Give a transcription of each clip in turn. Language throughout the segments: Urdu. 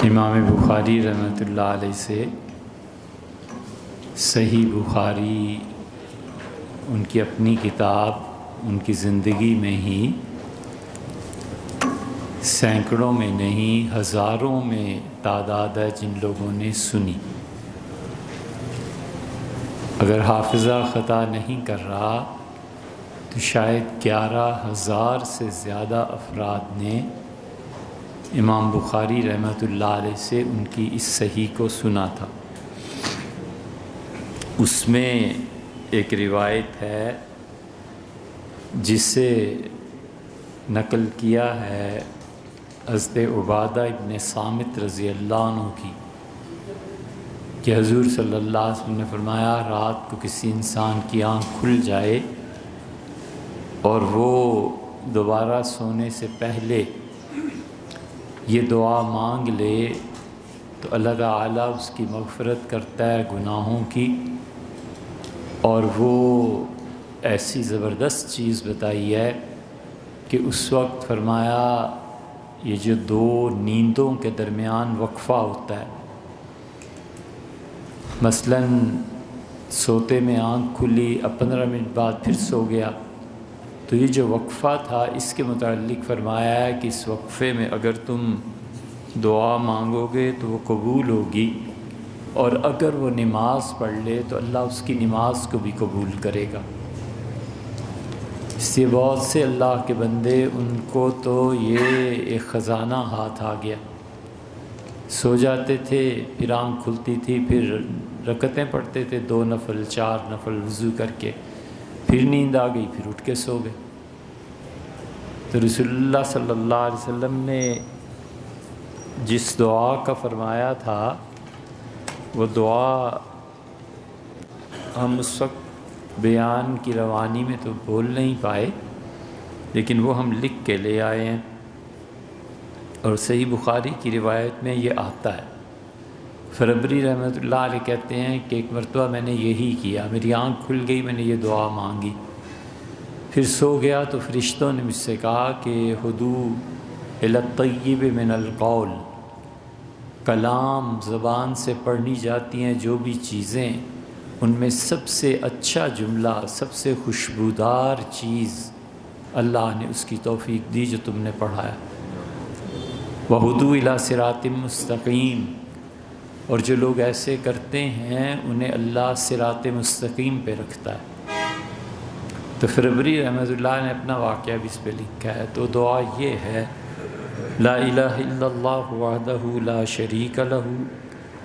امام بخاری رحمۃ اللہ علیہ سے صحیح بخاری ان کی اپنی کتاب، ان کی زندگی میں ہی سینکڑوں میں نہیں ہزاروں میں تعداد ہے جن لوگوں نے سنی۔ اگر حافظہ خطا نہیں کر رہا تو شاید 11,000 سے زیادہ افراد نے امام بخاری رحمۃ اللہ علیہ سے ان کی اس صحیح کو سنا تھا۔ اس میں ایک روایت ہے جسے نقل کیا ہے حضرت عبادہ ابن صامت رضی اللہ عنہ کی، کہ حضور صلی اللہ علیہ وسلم نے فرمایا رات کو کسی انسان کی آنکھ کھل جائے اور وہ دوبارہ سونے سے پہلے یہ دعا مانگ لے تو اللہ تعالیٰ اس کی مغفرت کرتا ہے گناہوں کی، اور وہ ایسی زبردست چیز بتائی ہے کہ اس وقت فرمایا یہ جو دو نیندوں کے درمیان وقفہ ہوتا ہے، مثلاً سوتے میں آنکھ کھلی، اب 15 منٹ بعد پھر سو گیا، تو یہ جو وقفہ تھا اس کے متعلق فرمایا ہے کہ اس وقفے میں اگر تم دعا مانگو گے تو وہ قبول ہوگی، اور اگر وہ نماز پڑھ لے تو اللہ اس کی نماز کو بھی قبول کرے گا۔ اس لیے بہت سے اللہ کے بندے ان کو تو یہ ایک خزانہ ہاتھ آ گیا، سو جاتے تھے پھر آنکھ کھلتی تھی، پھر رکعتیں پڑھتے تھے 2 نفل 4 نفل وضو کر کے، پھر نیند آ گئی پھر اٹھ کے سو گئے۔ تو رسول اللہ صلی اللہ علیہ وسلم نے جس دعا کا فرمایا تھا وہ دعا ہم اس وقت بیان کی روانی میں تو بول نہیں پائے، لیکن وہ ہم لکھ کے لے آئے ہیں، اور صحیح بخاری کی روایت میں یہ آتا ہے۔ فربری رحمۃ اللہ علیہ کہتے ہیں کہ ایک مرتبہ میں نے یہی کیا، میری آنکھ کھل گئی، میں نے یہ دعا مانگی، پھر سو گیا تو فرشتوں نے مجھ سے کہا کہ ہدو الی الطیب من القول، کلام زبان سے پڑھنی جاتی ہیں جو بھی چیزیں، ان میں سب سے اچھا جملہ، سب سے خوشبودار چیز اللہ نے اس کی توفیق دی جو تم نے پڑھا ہے۔ وَہُدُوا إِلَىٰ صِرَاطٍ مُسْتَقِيمٍ، اور جو لوگ ایسے کرتے ہیں انہیں اللہ صراط مستقیم پہ رکھتا ہے۔ تو فربری رحمۃ اللہ نے اپنا واقعہ بھی اس پہ لکھا ہے۔ تو دعا یہ ہے، لا الہ الا اللہ وحدہ لا شریک لہ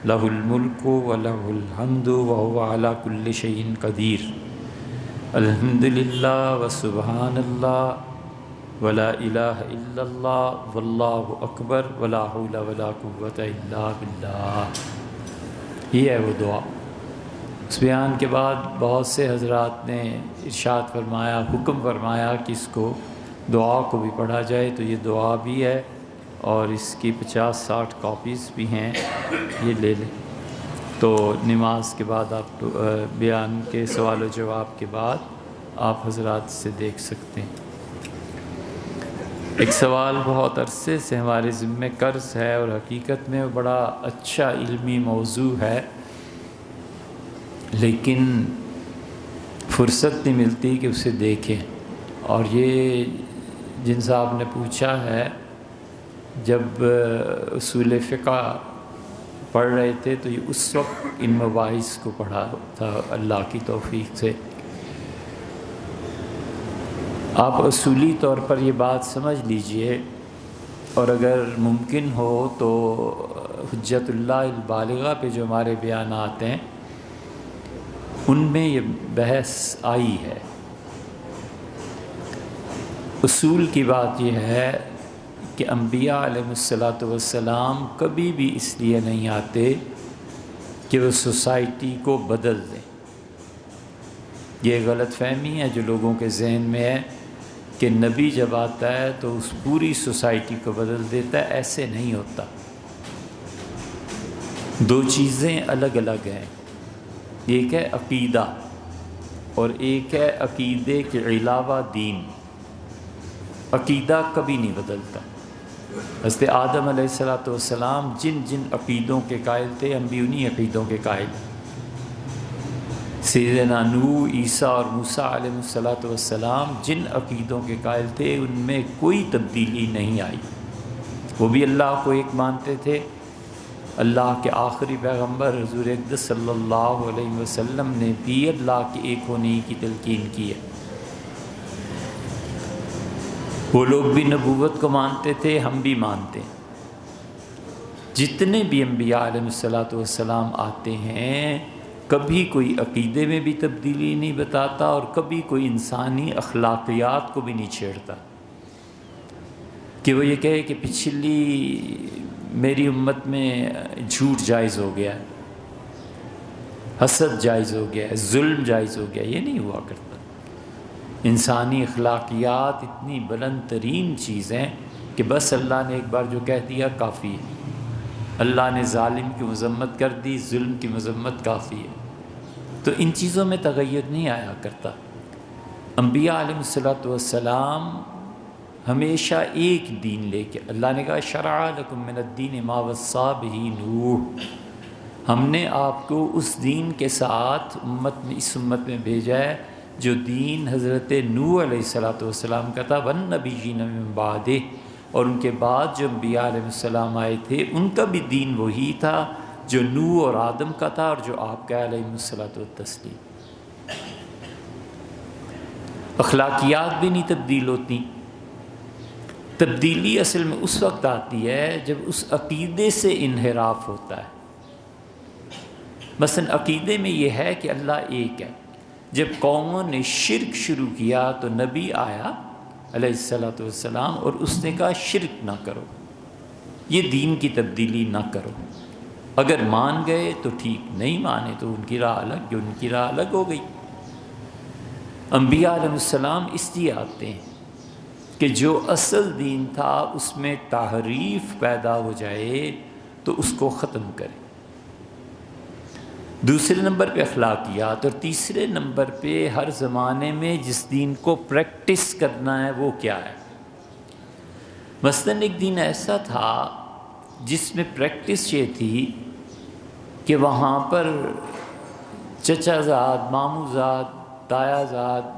لہ الملک ولہ الحمد وہو علی کل شیء قدیر، الحمد للہ وسبحان اللہ ولا الہ الا اللہ واللہ اکبر ولا حول ولا قوۃ الا باللہ۔ یہ ہے وہ دعا۔ اس بیان کے بعد بہت سے حضرات نے ارشاد فرمایا، حکم فرمایا کہ اس کو دعا کو بھی پڑھا جائے، تو یہ دعا بھی ہے اور اس کی 50-60 کاپیز بھی ہیں، یہ لے لیں۔ تو نماز کے بعد آپ بیان کے سوال و جواب کے بعد آپ حضرات سے دیکھ سکتے ہیں۔ ایک سوال بہت عرصے سے ہمارے ذمہ قرض ہے، اور حقیقت میں بڑا اچھا علمی موضوع ہے، لیکن فرصت نہیں ملتی کہ اسے دیکھیں۔ اور یہ جن صاحب نے پوچھا ہے، جب اصول فقہ پڑھ رہے تھے تو یہ اس وقت ان مباحث کو پڑھا تھا اللہ کی توفیق سے۔ آپ اصولی طور پر یہ بات سمجھ لیجئے، اور اگر ممکن ہو تو حجت اللہ البالغہ پہ جو ہمارے بیانات ہیں ان میں یہ بحث آئی ہے۔ اصول کی بات یہ ہے کہ انبیاء علیہ السلام کبھی بھی اس لیے نہیں آتے کہ وہ سوسائٹی کو بدل دیں۔ یہ غلط فہمی ہے جو لوگوں کے ذہن میں ہے کہ نبی جب آتا ہے تو اس پوری سوسائٹی کو بدل دیتا ہے۔ ایسے نہیں ہوتا۔ دو چیزیں الگ الگ ہیں، ایک ہے عقیدہ اور ایک ہے عقیدے کے علاوہ دین۔ عقیدہ کبھی نہیں بدلتا، حضرت آدم علیہ السلام جن جن عقیدوں کے قائل تھے ہم بھی انہی عقیدوں کے قائل ہیں۔ سیدنا نوح، عیسیٰ اور موسیٰ علیہ السلام جن عقیدوں کے قائل تھے ان میں کوئی تبدیلی نہیں آئی۔ وہ بھی اللہ کو ایک مانتے تھے۔ اللہ کے آخری پیغمبر حضور اقدس صلی اللہ علیہ وسلم نے بھی اللہ کے ایک ہونے کی تلقین کی ہے۔ وہ لوگ بھی نبوت کو مانتے تھے، ہم بھی مانتے ہیں۔ جتنے بھی انبیاء علیہ السلام آتے ہیں کبھی کوئی عقیدے میں بھی تبدیلی نہیں بتاتا اور کبھی کوئی انسانی اخلاقیات کو بھی نہیں چھیڑتا کہ وہ یہ کہے کہ پچھلی میری امت میں جھوٹ جائز ہو گیا ہے، حسد جائز ہو گیا ہے، ظلم جائز ہو گیا، یہ نہیں ہوا کرتا۔ انسانی اخلاقیات اتنی بلند ترین چیز ہیں کہ بس اللہ نے ایک بار جو کہہ دیا کافی ہے۔ اللہ نے ظالم کی مذمت کر دی، ظلم کی مذمت کافی ہے۔ تو ان چیزوں میں تغیر نہیں آیا کرتا۔ انبیاء علیہ السلام ہمیشہ ایک دین لے کے، اللہ نے کہا شرع لکم من الدین ما وصی بہ نوح، ہم نے آپ کو اس دین کے ساتھ اس امت میں بھیجا ہے جو دین حضرت نوح علیہ السلام کا تھا، والنبیین من بعدہ، اور ان کے بعد جو انبیاء علیہ السلام آئے تھے ان کا بھی دین وہی تھا جو نوح اور آدم کا تھا اور جو آپ کا علیہ السلام۔ اخلاقیات بھی نہیں تبدیل ہوتی۔ تبدیلی اصل میں اس وقت آتی ہے جب اس عقیدے سے انحراف ہوتا ہے۔ مثلا عقیدے میں یہ ہے کہ اللہ ایک ہے، جب قوموں نے شرک شروع کیا تو نبی آیا علیہ السلام اور اس نے کہا شرک نہ کرو، یہ دین کی تبدیلی نہ کرو، اگر مان گئے تو ٹھیک، نہیں مانے تو ان کی راہ الگ، جو ان کی راہ الگ ہو گئی۔ انبیاء علیہ السلام اس لیے آتے ہیں کہ جو اصل دین تھا اس میں تحریف پیدا ہو جائے تو اس کو ختم کرے۔ دوسرے نمبر پہ اخلاقیات، اور تیسرے نمبر پہ ہر زمانے میں جس دین کو پریکٹس کرنا ہے وہ کیا ہے۔ مثلاً ایک دین ایسا تھا جس میں پریکٹس یہ تھی کہ وہاں پر چچا زاد، ماموں زاد، تایا زاد،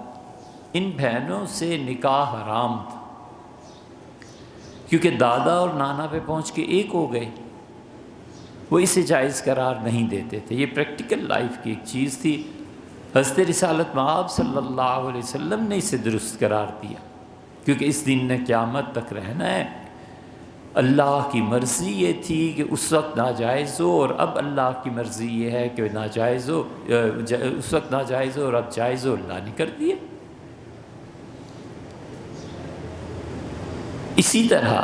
ان بہنوں سے نکاح حرام تھا کیونکہ دادا اور نانا پہ پہنچ کے ایک ہو گئے، وہ اسے جائز قرار نہیں دیتے تھے۔ یہ پریکٹیکل لائف کی ایک چیز تھی۔ حضرت رسالت مآب صلی اللہ علیہ وسلم نے اسے درست قرار دیا کیونکہ اس دن نے قیامت تک رہنا ہے۔ اللہ کی مرضی یہ تھی کہ اس وقت ناجائز ہو اور اب اللہ کی مرضی یہ ہے کہ ناجائز ہو، اس وقت ناجائز ہو اور اب جائز ہو، اللہ نے کر دیا۔ اسی طرح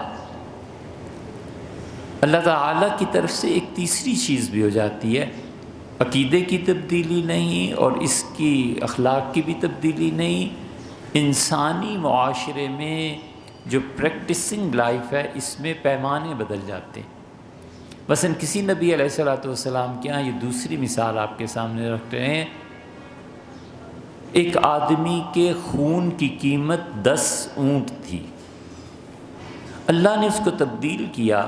اللہ تعالیٰ کی طرف سے ایک تیسری چیز بھی ہو جاتی ہے، عقیدے کی تبدیلی نہیں اور اس کی اخلاق کی بھی تبدیلی نہیں، انسانی معاشرے میں جو پریکٹسنگ لائف ہے اس میں پیمانے بدل جاتے ہیں۔ مثلا کسی نبی علیہ السلام کے ہاں، یہ دوسری مثال آپ کے سامنے رکھ رہے ہیں، ایک آدمی کے خون کی قیمت 10 اونٹ تھی، اللہ نے اس کو تبدیل کیا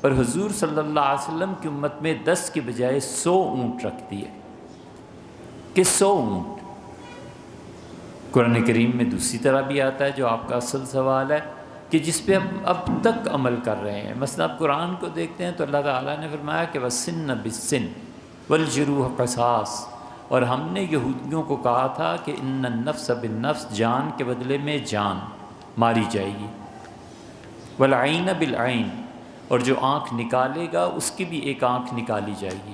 اور حضور صلی اللہ علیہ وسلم کی امت میں 10 کے بجائے 100 اونٹ رکھ دیے کہ 100 اونٹ۔ قرآن کریم میں دوسری طرح بھی آتا ہے جو آپ کا اصل سوال ہے کہ جس پہ ہم اب تک عمل کر رہے ہیں۔ مثلا آپ قرآن کو دیکھتے ہیں تو اللہ تعالیٰ نے فرمایا کہ وَالسِّنَّ بِالسِّنِّ وَالْجُرُوحَ قِصَاصٌ، اور ہم نے یہودیوں کو کہا تھا کہ ان النفس بالنفس، جان کے بدلے میں جان ماری جائے گی، والعین بالعین، اور جو آنکھ نکالے گا اس کی بھی ایک آنکھ نکالی جائے گی،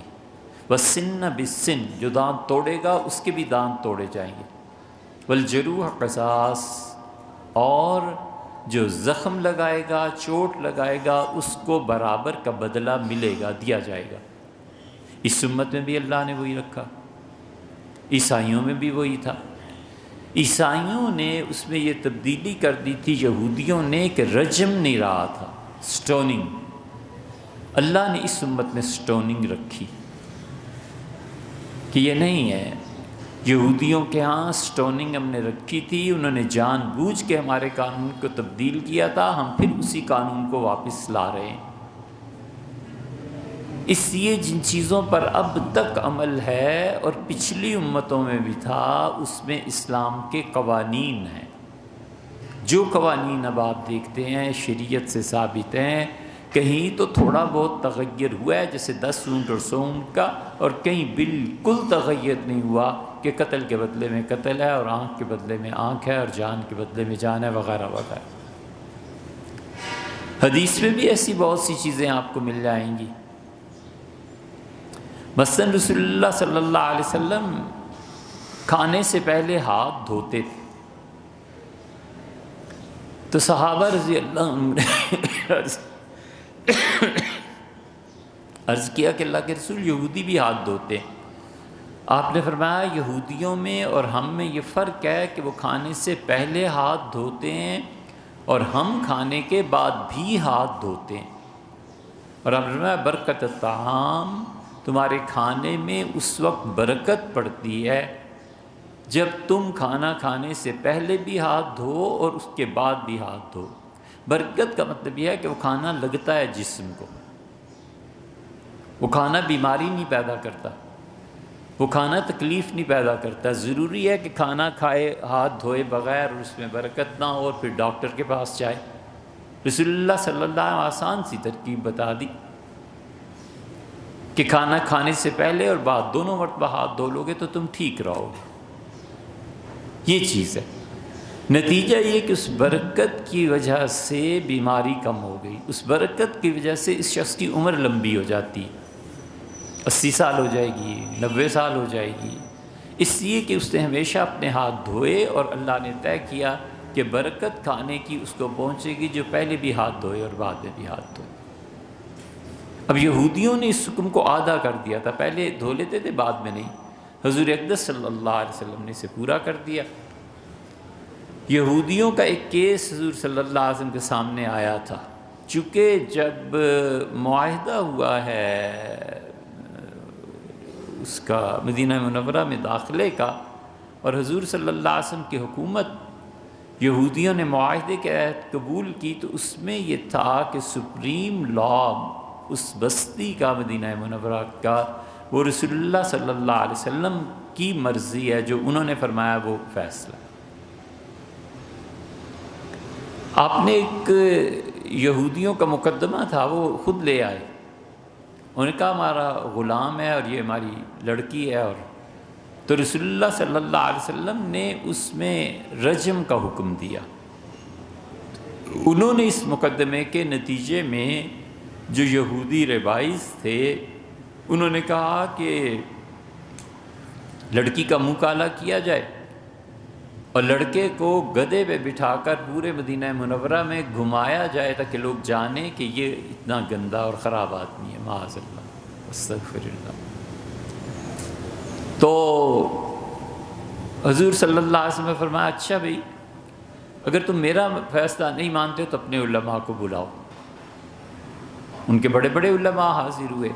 والسن بالسن، جو دانت توڑے گا اس کے بھی دانت توڑے جائیں گے، والجروح قصاص، اور جو زخم لگائے گا، چوٹ لگائے گا، اس کو برابر کا بدلہ ملے گا، دیا جائے گا۔ اس امت میں بھی اللہ نے وہی رکھا، عیسائیوں میں بھی وہی تھا۔ عیسائیوں نے اس میں یہ تبدیلی کر دی تھی، یہودیوں نے، کہ رجم نہیں رہا تھا، سٹوننگ۔ اللہ نے اس امت میں سٹوننگ رکھی کہ یہ نہیں ہے یہودیوں کے ہاں سٹوننگ ہم نے رکھی تھی، انہوں نے جان بوجھ کے ہمارے قانون کو تبدیل کیا تھا، ہم پھر اسی قانون کو واپس لا رہے ہیں۔ اس لیے جن چیزوں پر اب تک عمل ہے اور پچھلی امتوں میں بھی تھا، اس میں اسلام کے قوانین ہیں۔ جو قوانین اب آپ دیکھتے ہیں شریعت سے ثابت ہیں، کہیں تو تھوڑا بہت تغیر ہوا ہے، جیسے 10 اونٹ اور 100 اونٹ کا، اور کہیں بالکل تغیر نہیں ہوا کہ قتل کے بدلے میں قتل ہے اور آنکھ کے بدلے میں آنکھ ہے اور جان کے بدلے میں جان ہے، وغیرہ وغیرہ۔ حدیث میں بھی ایسی بہت سی چیزیں آپ کو مل جائیں گی۔ مثلا رسول اللہ صلی اللہ علیہ وسلم کھانے سے پہلے ہاتھ دھوتے تھے، تو صحابہ رضی اللہ عنہ نے عرض کیا کہ اللہ کے رسول، یہودی بھی ہاتھ دھوتے ہیں۔ آپ نے فرمایا یہودیوں میں اور ہم میں یہ فرق ہے کہ وہ کھانے سے پہلے ہاتھ دھوتے ہیں اور ہم کھانے کے بعد بھی ہاتھ دھوتے ہیں۔ اور آپ نے فرمایا برکت الطعام، تمہارے کھانے میں اس وقت برکت پڑتی ہے جب تم کھانا کھانے سے پہلے بھی ہاتھ دھو اور اس کے بعد بھی ہاتھ دھو۔ برکت کا مطلب یہ ہے کہ وہ کھانا لگتا ہے جسم کو، وہ کھانا بیماری نہیں پیدا کرتا، وہ کھانا تکلیف نہیں پیدا کرتا۔ ضروری ہے کہ کھانا کھائے ہاتھ دھوئے بغیر اور اس میں برکت نہ ہو اور پھر ڈاکٹر کے پاس جائے۔ رسول اللہ صلی اللہ علیہ وسلم آسان سی ترکیب بتا دی کہ کھانا کھانے سے پہلے اور بعد دونوں مرتبہ ہاتھ دھو لو گے تو تم ٹھیک رہو گے۔ یہ چیز ہے۔ نتیجہ یہ کہ اس برکت کی وجہ سے بیماری کم ہو گئی، اس برکت کی وجہ سے اس شخص کی عمر لمبی ہو جاتی، 80 سال ہو جائے گی، 90 سال ہو جائے گی، اس لیے کہ اس نے ہمیشہ اپنے ہاتھ دھوئے اور اللہ نے طے کیا کہ برکت کھانے کی اس کو پہنچے گی جو پہلے بھی ہاتھ دھوئے اور بعد میں بھی ہاتھ دھوئے۔ اب یہودیوں نے اس حکم کو آدھا کر دیا تھا، پہلے دھو لیتے تھے بعد میں نہیں۔ حضور اقدس صلی اللہ علیہ وسلم نے اسے پورا کر دیا۔ یہودیوں کا ایک کیس حضور صلی اللہ علیہ وسلم کے سامنے آیا تھا، چونکہ جب معاہدہ ہوا ہے اس کا مدینہ منورہ میں داخلے کا اور حضور صلی اللہ علیہ وسلم کی حکومت یہودیوں نے معاہدے کے عہد قبول کی، تو اس میں یہ تھا کہ سپریم لا اس بستی کا، مدینہ منورہ کا، وہ رسول اللہ صلی اللہ علیہ وسلم کی مرضی ہے، جو انہوں نے فرمایا وہ فیصلہ۔ آپ نے ایک یہودیوں کا مقدمہ تھا، وہ خود لے آئے، انہوں نے کہا ہمارا غلام ہے اور یہ ہماری لڑکی ہے، اور تو رسول اللہ صلی اللہ علیہ وسلم نے اس میں رجم کا حکم دیا۔ انہوں نے اس مقدمے کے نتیجے میں جو یہودی ربائز تھے انہوں نے کہا کہ لڑکی کا منہ کالا کیا جائے اور لڑکے کو گدھے پہ بٹھا کر پورے مدینہ منورہ میں گھمایا جائے تاکہ لوگ جانیں کہ یہ اتنا گندا اور خراب آدمی ہے، معاذ اللہ، استغفر اللہ۔ تو حضور صلی اللہ علیہ وسلم نے فرمایا اچھا بھائی، اگر تم میرا فیصلہ نہیں مانتے ہو تو اپنے علماء کو بلاؤ۔ ان کے بڑے بڑے علماء حاضر ہوئے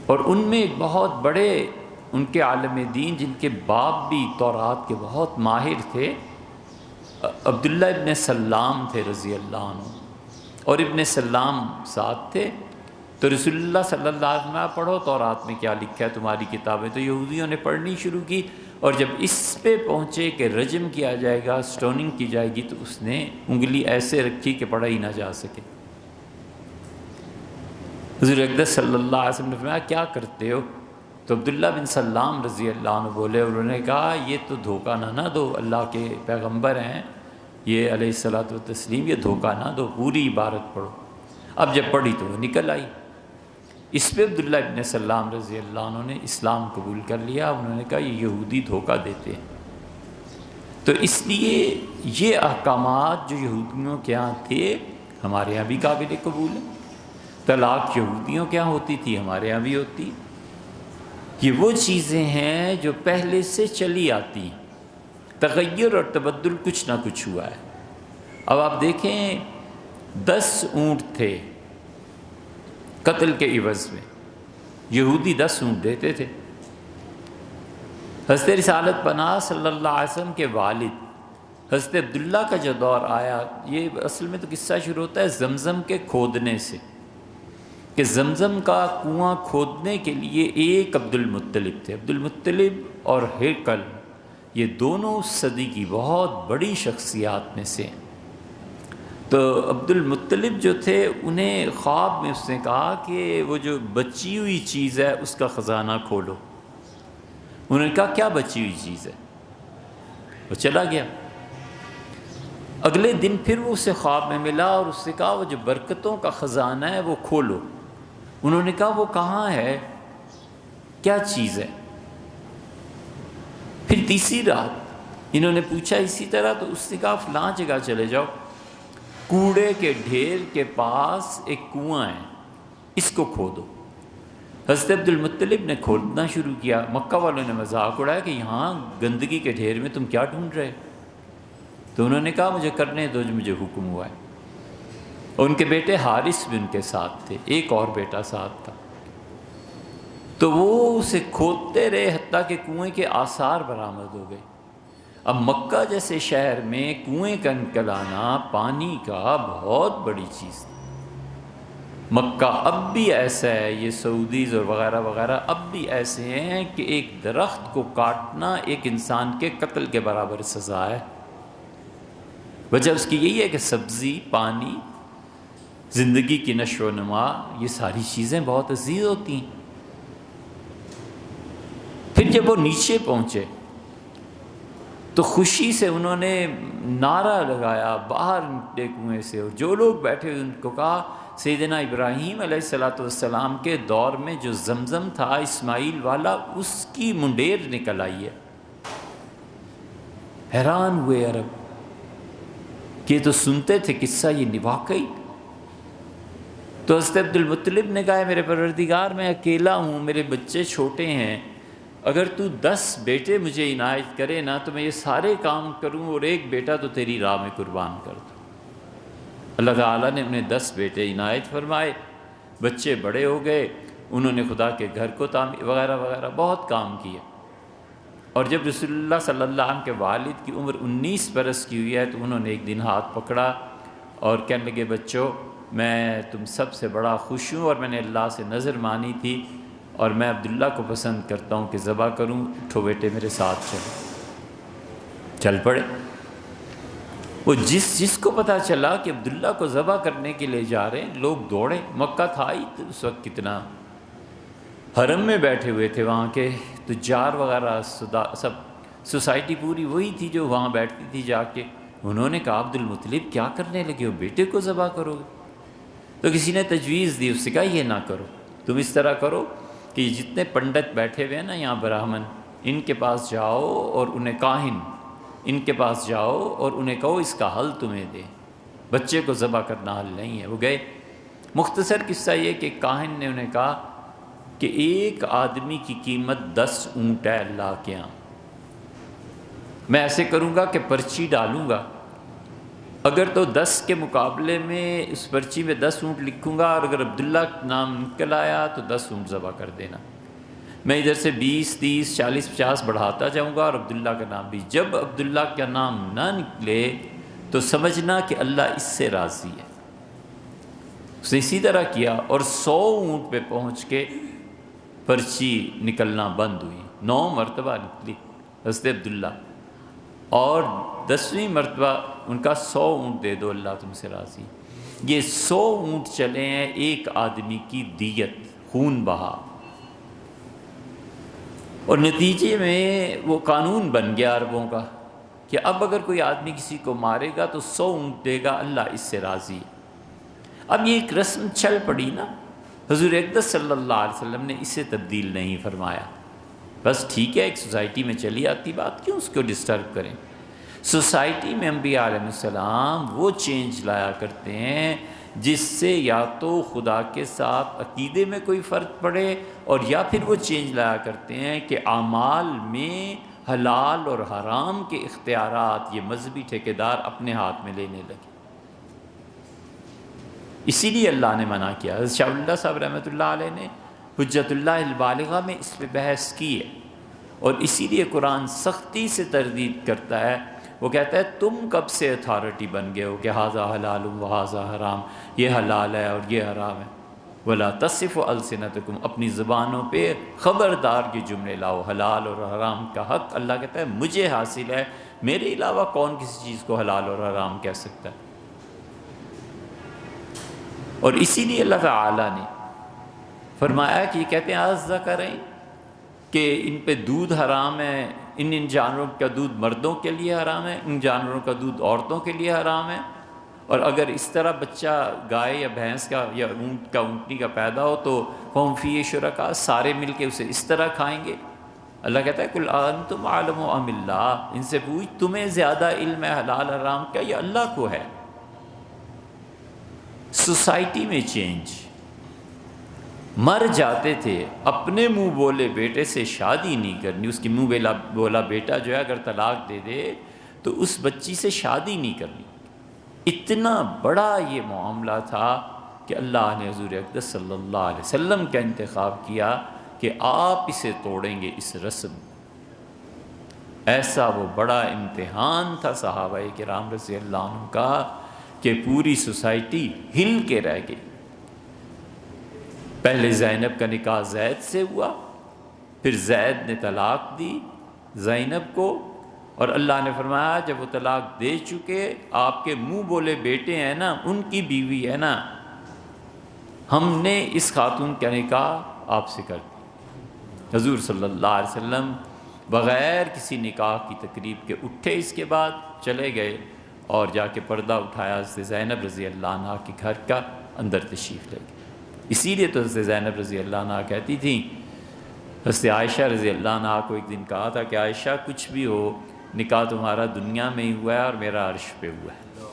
اور ان میں بہت بڑے ان کے عالم دین جن کے باپ بھی تورات کے بہت ماہر تھے، عبداللہ ابن سلام تھے رضی اللہ عنہ، اور ابن سلام ساتھ تھے۔ تو رسول اللہ صلی اللہ علیہ وسلم پڑھو تورات میں کیا لکھا ہے تمہاری کتابیں، تو یہودیوں نے پڑھنی شروع کی، اور جب اس پہ پہنچے کہ رجم کیا جائے گا، سٹوننگ کی جائے گی، تو اس نے انگلی ایسے رکھی کہ پڑھا ہی نہ جا سکے۔ حضور اقدس صلی اللہ علیہ وسلم نے فرمایا کیا کرتے ہو؟ تو عبداللہ بن سلام رضی اللہ عنہ بولے، اور انہوں نے کہا یہ تو دھوکہ نہ دو، اللہ کے پیغمبر ہیں یہ علیہ الصلوۃ والتسلیم، یہ دھوکہ نہ دو، پوری عبارت پڑھو۔ اب جب پڑھی تو وہ نکل آئی۔ اس پہ عبداللہ ابن سلام رضی اللہ عنہ نے اسلام قبول کر لیا۔ انہوں نے کہا یہ یہودی دھوکہ دیتے ہیں۔ تو اس لیے یہ احکامات جو یہودیوں کے ہاں تھے ہمارے ہاں بھی قابل قبول ہیں۔ طلاق یہودیوں کے ہاں ہوتی تھی، ہمارے ہاں بھی ہوتی۔ یہ وہ چیزیں ہیں جو پہلے سے چلی آتی ہیں، تغیر اور تبدل کچھ نہ کچھ ہوا ہے۔ اب آپ دیکھیں 10 اونٹ تھے قتل کے عوض میں، یہودی 10 اونٹ دیتے تھے، حضرت رسالت پناہ صلی اللہ علیہ وسلم کے والد حضرت عبداللہ کا جو دور آیا، یہ اصل میں تو قصہ شروع ہوتا ہے زمزم کے کھودنے سے، کہ زمزم کا کنواں کھودنے کے لیے ایک عبد المطلب تھے، عبد المطلب اور ہیکل، یہ دونوں اس صدی کی بہت بڑی شخصیات میں سے۔ تو عبد المطلب جو تھے، انہیں خواب میں اس نے کہا کہ وہ جو بچی ہوئی چیز ہے اس کا خزانہ کھولو۔ انہوں نے کہا کیا بچی ہوئی چیز ہے؟ وہ چلا گیا۔ اگلے دن پھر وہ اسے خواب میں ملا اور اس سے کہا وہ جو برکتوں کا خزانہ ہے وہ کھولو۔ انہوں نے کہا وہ کہاں ہے، کیا چیز ہے؟ پھر تیسری رات انہوں نے پوچھا اسی طرح، تو اس نے کہا فلاں جگہ چلے جاؤ، کوڑے کے ڈھیر کے پاس ایک کنواں ہے، اس کو کھودو۔ حضرت عبد المطلب نے کھودنا شروع کیا۔ مکہ والوں نے مذاق اڑایا کہ یہاں گندگی کے ڈھیر میں تم کیا ڈھونڈ رہے؟ تو انہوں نے کہا مجھے کرنے دو جو مجھے حکم ہوا ہے۔ اور ان کے بیٹے حارث بھی ان کے ساتھ تھے، ایک اور بیٹا ساتھ تھا۔ تو وہ اسے کھودتے رہے حتیٰ کہ کنویں کے آثار برآمد ہو گئے۔ اب مکہ جیسے شہر میں کنویں کا نکل آنا پانی کا بہت بڑی چیز تھی۔ مکہ اب بھی ایسا ہے، یہ سعودیز اور وغیرہ وغیرہ اب بھی ایسے ہیں کہ ایک درخت کو کاٹنا ایک انسان کے قتل کے برابر سزا ہے۔ وجہ اس کی یہی ہے کہ سبزی، پانی، زندگی کی نشو و نما، یہ ساری چیزیں بہت عزیز ہوتی ہیں۔ پھر جب وہ نیچے پہنچے تو خوشی سے انہوں نے نعرہ لگایا باہر نکلے کنویں سے، اور جو لوگ بیٹھے ان کو کہا سیدنا ابراہیم علیہ السلام کے دور میں جو زمزم تھا اسماعیل والا، اس کی منڈیر نکل آئی ہے۔ حیران ہوئے عرب کہ تو سنتے تھے قصہ، یہ واقعی۔ تو حضرت عبد المطلب نے کہا میرے پروردگار میں اکیلا ہوں، میرے بچے چھوٹے ہیں، اگر تو 10 بیٹے مجھے عنایت کرے نا تو میں یہ سارے کام کروں اور ایک بیٹا تو تیری راہ میں قربان کر دوں۔ اللہ تعالیٰ نے انہیں 10 بیٹے عنایت فرمائے، بچے بڑے ہو گئے، انہوں نے خدا کے گھر کو تعمیر وغیرہ وغیرہ بہت کام کیا۔ اور جب رسول اللہ صلی اللہ علیہ وسلم کے والد کی عمر 19 برس کی ہوئی ہے تو انہوں نے ایک دن ہاتھ پکڑا اور کہنے لگے بچوں میں تم سب سے بڑا خوش ہوں، اور میں نے اللہ سے نظر مانی تھی اور میں عبداللہ کو پسند کرتا ہوں کہ ذبح کروں، اٹھو بیٹے میرے ساتھ چل پڑے۔ وہ جس کو پتہ چلا کہ عبداللہ کو ذبح کرنے کے لیے جا رہے ہیں، لوگ دوڑے۔ مکہ تھا ہی اس وقت کتنا، حرم میں بیٹھے ہوئے تھے وہاں کے تجار وغیرہ، سب سوسائٹی پوری وہی تھی جو وہاں بیٹھتی تھی جا کے۔ انہوں نے کہا عبد المطلب کیا کرنے لگے ہو، بیٹے کو ذبح کرو گے؟ تو کسی نے تجویز دی، اس سے کہا یہ نہ کرو، تم اس طرح کرو کہ جتنے پنڈت بیٹھے ہوئے ہیں نا یہاں براہمن، ان کے پاس جاؤ اور انہیں کاہن، ان کے پاس جاؤ اور انہیں کہو اس کا حل تمہیں دے، بچے کو ذبح کرنا حل نہیں ہے۔ وہ گئے۔ مختصر قصہ یہ کہ کاہن نے انہیں کہا کہ ایک آدمی کی قیمت 10 اونٹ ہے اللہ کے ہاں، میں ایسے کروں گا کہ پرچی ڈالوں گا، اگر تو 10 کے مقابلے میں اس پرچی میں 10 اونٹ لکھوں گا، اور اگر عبداللہ نام نکل آیا تو 10 اونٹ ذبح کر دینا، میں ادھر سے 20 30 40 50 بڑھاتا جاؤں گا، اور عبداللہ کا نام بھی، جب عبداللہ کا نام نہ نکلے تو سمجھنا کہ اللہ اس سے راضی ہے۔ اس نے اسی طرح کیا اور 100 اونٹ پہ پہنچ کے پرچی نکلنا بند ہوئی، 9 مرتبہ نکلی حضرت عبداللہ، اور 10ویں مرتبہ ان کا 100 اونٹ دے دو اللہ تم سے راضی۔ یہ 100 اونٹ چلے ہیں ایک آدمی کی دیت، خون بہا، اور نتیجے میں وہ قانون بن گیا عربوں کا کہ اب اگر کوئی آدمی کسی کو مارے گا تو 100 اونٹ دے گا، اللہ اس سے راضی ہے۔ اب یہ ایک رسم چل پڑی نا، حضور اقدس صلی اللہ علیہ وسلم نے اسے تبدیل نہیں فرمایا، بس ٹھیک ہے ایک سوسائٹی میں چلی آتی بات، کیوں اس کو ڈسٹرب کریں؟ سوسائٹی میں انبیاء علیہ السلام وہ چینج لایا کرتے ہیں جس سے یا تو خدا کے ساتھ عقیدے میں کوئی فرق پڑے، اور یا پھر وہ چینج لایا کرتے ہیں کہ اعمال میں حلال اور حرام کے اختیارات یہ مذہبی ٹھیکیدار اپنے ہاتھ میں لینے لگے۔ اسی لیے اللہ نے منع کیا۔ حضرت شاہ اللہ صاحب رحمۃ اللہ علیہ نے حجت اللہ البالغہ میں اس پہ بحث کی ہے، اور اسی لیے قرآن سختی سے تردید کرتا ہے، وہ کہتا ہے تم کب سے اتھارٹی بن گئے ہو کہ ھذا حلال و ھذا حرام، یہ حلال ہے اور یہ حرام ہے، ولا تصف السنتکم، اپنی زبانوں پہ خبردار یہ جملے لاؤ، حلال اور حرام کا حق اللہ کہتا ہے مجھے حاصل ہے، میرے علاوہ کون کسی چیز کو حلال اور حرام کہہ سکتا ہے؟ اور اسی لیے اللہ تعالیٰ نے فرمایا کہ یہ کہتے ہیں الذکرین کہ ان پہ دودھ حرام ہے، ان جانوروں کا دودھ مردوں کے لیے حرام ہے، ان جانوروں کا دودھ عورتوں کے لیے حرام ہے، اور اگر اس طرح بچہ گائے یا بھینس کا یا اونٹ کا اونٹنی کا پیدا ہو تو قوم فی شرکا، سارے مل کے اسے اس طرح کھائیں گے۔ اللہ کہتا ہے کل انتم عالم ام اللہ، ان سے پوچھ تمہیں زیادہ علم ہے حلال حرام کا یا اللہ کو ہے؟ سوسائٹی میں چینج، مر جاتے تھے، اپنے منہ بولے بیٹے سے شادی نہیں کرنی، اس کی منہ بولا بیٹا جو ہے اگر طلاق دے دے تو اس بچی سے شادی نہیں کرنی۔ اتنا بڑا یہ معاملہ تھا کہ اللہ نے حضور اقدس صلی اللہ علیہ وسلم کا انتخاب کیا کہ آپ اسے توڑیں گے، اس رسم۔ ایسا وہ بڑا امتحان تھا صحابہ کرام رضی اللہ عنہ کا کہ پوری سوسائٹی ہل کے رہ گئی۔ پہلے زینب کا نکاح زید سے ہوا، پھر زید نے طلاق دی زینب کو، اور اللہ نے فرمایا جب وہ طلاق دے چکے، آپ کے منہ بولے بیٹے ہیں نا، ان کی بیوی ہے نا، ہم نے اس خاتون کا نکاح آپ سے کر دیا۔ حضور صلی اللہ علیہ وسلم بغیر کسی نکاح کی تقریب کے اٹھے، اس کے بعد چلے گئے اور جا کے پردہ اٹھایا حضرت زینب رضی اللہ عنہ کے گھر کا، اندر تشریف لے گئے۔ اسی لیے تو حضرت زینب رضی اللہ عنہ کہتی تھیں، حضرت عائشہ رضی اللہ عنہ کو ایک دن کہا تھا کہ عائشہ کچھ بھی ہو، نکاح تمہارا دنیا میں ہی ہوا ہے اور میرا عرش پہ ہوا ہے۔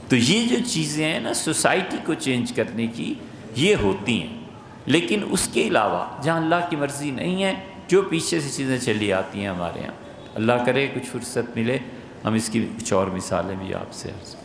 تو یہ جو چیزیں ہیں نا سوسائٹی کو چینج کرنے کی، یہ ہوتی ہیں، لیکن اس کے علاوہ جہاں اللہ کی مرضی نہیں ہے، جو پیچھے سے چیزیں چلی آتی ہیں ہمارے یہاں، اللہ کرے کچھ فرصت ملے ہم اس کی کچھ اور مثالیں بھی آپ سے عرض کریں۔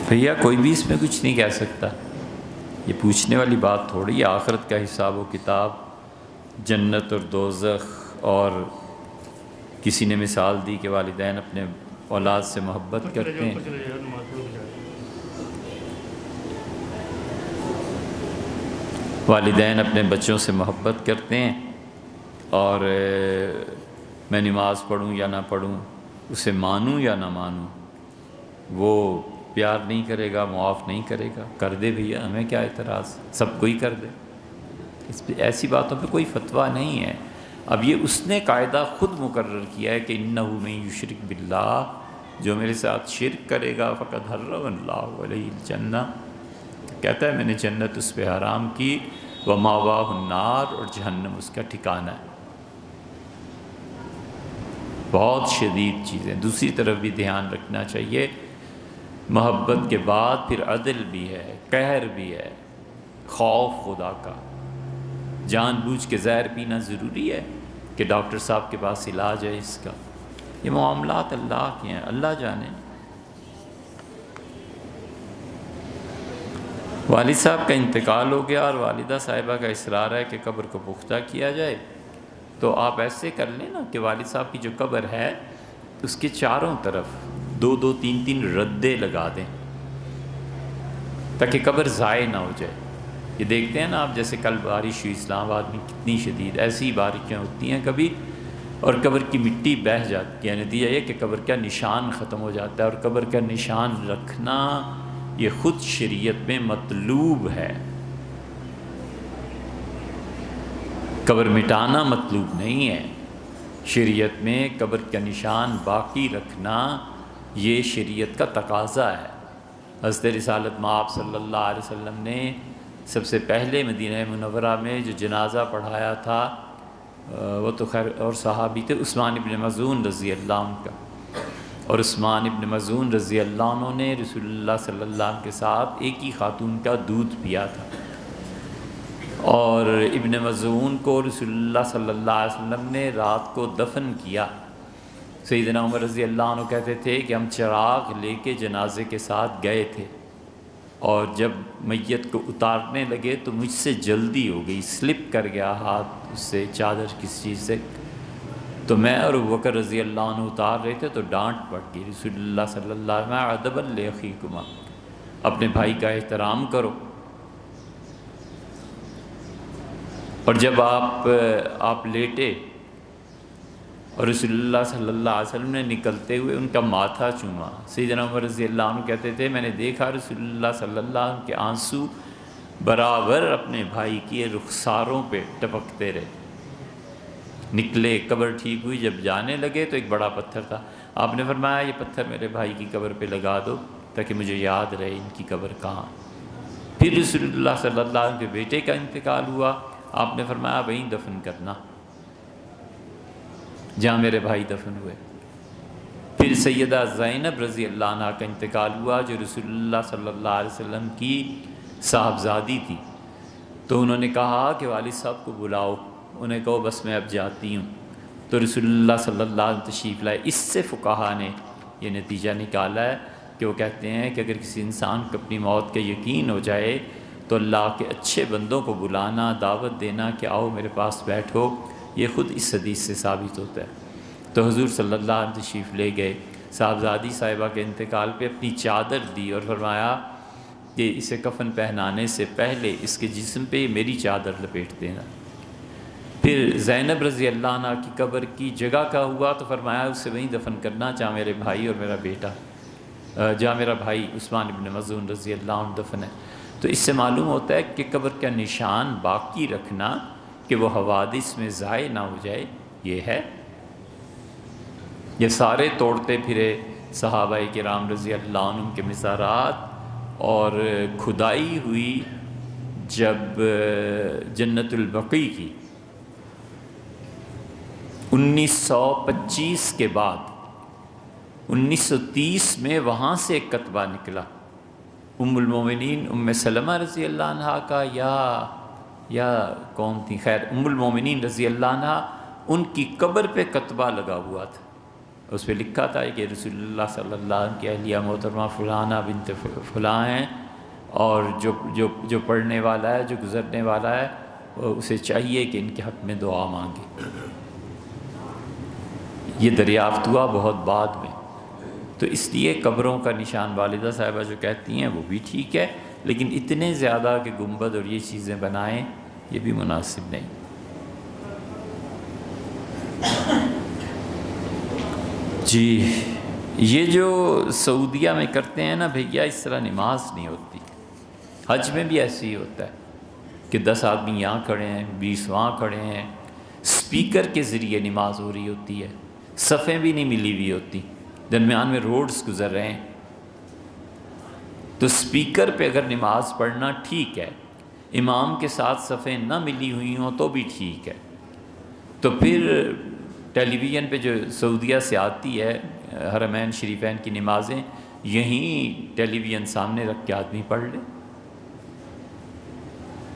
بھیا کوئی بھی اس میں کچھ نہیں کہہ سکتا، یہ پوچھنے والی بات تھوڑی ہے، آخرت کا حساب و کتاب، جنت اور دوزخ، اور کسی نے مثال دی کہ والدین اپنے اولاد سے محبت کرتے ہیں، والدین اپنے بچوں سے محبت کرتے ہیں، اور میں نماز پڑھوں یا نہ پڑھوں، اسے مانوں یا نہ مانوں، وہ پیار نہیں کرے گا، معاف نہیں کرے گا، کر دے بھیا، ہمیں کیا اعتراض، سب کوئی کر دے، اس پہ ایسی باتوں پہ کوئی فتویٰ نہیں ہے۔ اب یہ اس نے قاعدہ خود مقرر کیا ہے کہ انہ من یشرک باللہ، جو میرے ساتھ شرک کرے گا فقد حرم اللہ علیہ الجنہ، کہتا ہے میں نے جنت اس پہ حرام کی، ومأواہ النار، اور جہنم اس کا ٹھکانہ ہے۔ بہت شدید چیزیں۔ دوسری طرف بھی دھیان رکھنا چاہیے، محبت کے بعد پھر عدل بھی ہے، قہر بھی ہے، خوف خدا کا۔ جان بوجھ کے زہر پینا ضروری ہے کہ ڈاکٹر صاحب کے پاس علاج ہے اس کا؟ یہ معاملات اللہ کے ہیں، اللہ جانے۔ والد صاحب کا انتقال ہو گیا اور والدہ صاحبہ کا اصرار ہے کہ قبر کو پختہ کیا جائے، تو آپ ایسے کر لیں نا کہ والد صاحب کی جو قبر ہے اس کے چاروں طرف 2-2 3-3 ردے لگا دیں تاکہ قبر ضائع نہ ہو جائے۔ یہ دیکھتے ہیں نا آپ، جیسے کل بارش ہوئی اسلام آباد میں، کتنی شدید، ایسی بارشیں ہوتی ہیں کبھی، اور قبر کی مٹی بہہ جاتی ہے، نتیجہ یہ کہ قبر کا نشان ختم ہو جاتا ہے، اور قبر کا نشان رکھنا یہ خود شریعت میں مطلوب ہے، قبر مٹانا مطلوب نہیں ہے۔ شریعت میں قبر کا نشان باقی رکھنا یہ شریعت کا تقاضا ہے۔ حضرت رسالت مآب صلی اللہ علیہ وسلم نے سب سے پہلے مدینہ منورہ میں جو جنازہ پڑھایا تھا، وہ تو خیر اور صحابی تھے، عثمان ابن مظعون رضی اللہ عنہ کا، اور عثمان ابن مظعون رضی اللہ عنہ نے رسول اللہ صلی اللہ علیہ وسلم کے ساتھ ایک ہی خاتون کا دودھ پیا تھا، اور ابن مظعون کو رسول اللہ صلی اللہ علیہ وسلم نے رات کو دفن کیا۔ سیدنا عمر رضی اللہ عنہ کہتے تھے کہ ہم چراغ لے کے جنازے کے ساتھ گئے تھے، اور جب میت کو اتارنے لگے تو مجھ سے جلدی ہو گئی، سلپ کر گیا ہاتھ اس سے، چادر کسی چیز سے، تو میں اور ابوبکر رضی اللہ عنہ اتار رہے تھے تو ڈانٹ پڑ گئی رسول اللہ صلی اللہ علیہ وسلم ادبا لاخیکما، اپنے بھائی کا احترام کرو۔ اور جب آپ لیٹے اور رسول اللہ صلی اللہ علیہ وسلم نے نکلتے ہوئے ان کا ماتھا چوما، سیدنا عمر رضی اللہ عنہ کہتے تھے میں نے دیکھا رسول اللہ صلی اللہ علیہ وسلم کے آنسو برابر اپنے بھائی کی رخساروں پہ ٹپکتے رہے۔ نکلے، قبر ٹھیک ہوئی، جب جانے لگے تو ایک بڑا پتھر تھا، آپ نے فرمایا یہ پتھر میرے بھائی کی قبر پہ لگا دو تاکہ مجھے یاد رہے ان کی قبر کہاں۔ پھر رسول اللہ صلی اللہ علیہ وسلم کے بیٹے کا انتقال ہوا، آپ نے فرمایا وہیں دفن کرنا جہاں میرے بھائی دفن ہوئے۔ پھر سیدہ زینب رضی اللہ عنہ کا انتقال ہوا جو رسول اللہ صلی اللہ علیہ وسلم کی صاحبزادی تھی، تو انہوں نے کہا کہ والد صاحب کو بلاؤ، انہیں کہو بس میں اب جاتی ہوں، تو رسول اللہ صلی اللہ علیہ وسلم تشریف لائے۔ اس سے فقہا نے یہ نتیجہ نکالا ہے کہ وہ کہتے ہیں کہ اگر کسی انسان کو اپنی موت کا یقین ہو جائے تو اللہ کے اچھے بندوں کو بلانا، دعوت دینا کہ آؤ میرے پاس بیٹھو، یہ خود اس حدیث سے ثابت ہوتا ہے۔ تو حضور صلی اللہ علیہ وسلم تشریف لے گئے، صاحبزادی صاحبہ کے انتقال پہ اپنی چادر دی اور فرمایا کہ اسے کفن پہنانے سے پہلے اس کے جسم پہ میری چادر لپیٹ دینا۔ پھر زینب رضی اللہ عنہ کی قبر کی جگہ کا ہوا تو فرمایا اسے وہیں دفن کرنا جہاں میرے بھائی اور میرا بیٹا، جہاں میرا بھائی عثمان ابن مظعون رضی اللہ عنہ دفن ہے۔ تو اس سے معلوم ہوتا ہے کہ قبر کا نشان باقی رکھنا کہ وہ حوادث میں ضائع نہ ہو جائے، یہ ہے۔ یہ سارے توڑتے پھرے صحابہ کرام رضی اللہ عنہ کے مزارات، اور کھدائی ہوئی جب جنت البقیع کی 1925 کے بعد 1930 میں وہاں سے ایک کتبہ نکلا ام المومنین ام سلمہ رضی اللہ عنہ کا، یا کون تھی، خیر ام المومنین رضی اللہ عنہ، ان کی قبر پہ کتبہ لگا ہوا تھا، اس پہ لکھا تھا کہ رسول اللہ صلی اللہ علیہ وسلم کی اہلیہ محترمہ فلانہ بنت فلاں ہیں، اور جو پڑھنے والا ہے، جو گزرنے والا ہے، اسے چاہیے کہ ان کے حق میں دعا مانگے۔ یہ دریافت ہوا بہت بعد میں، تو اس لیے قبروں کا نشان والدہ صاحبہ جو کہتی ہیں وہ بھی ٹھیک ہے، لیکن اتنے زیادہ کہ گنبد اور یہ چیزیں بنائیں یہ بھی مناسب نہیں۔ جی، یہ جو سعودیہ میں کرتے ہیں نا بھیا، اس طرح نماز نہیں ہوتی۔ حج میں بھی ایسے ہی ہوتا ہے کہ 10 آدمی یہاں کھڑے ہیں، 20 وہاں کھڑے ہیں، سپیکر کے ذریعے نماز ہو رہی ہوتی ہے، صفیں بھی نہیں ملی ہوئی ہوتی، درمیان میں روڈز گزر رہے ہیں، تو سپیکر پہ اگر نماز پڑھنا ٹھیک ہے، امام کے ساتھ صفیں نہ ملی ہوئی ہوں تو بھی ٹھیک ہے۔ تو پھر ٹیلی ویژن پہ جو سعودیہ سے آتی ہے حرمین شریفین کی نمازیں، یہیں ٹیلی ویژن سامنے رکھ کے آدمی پڑھ لے،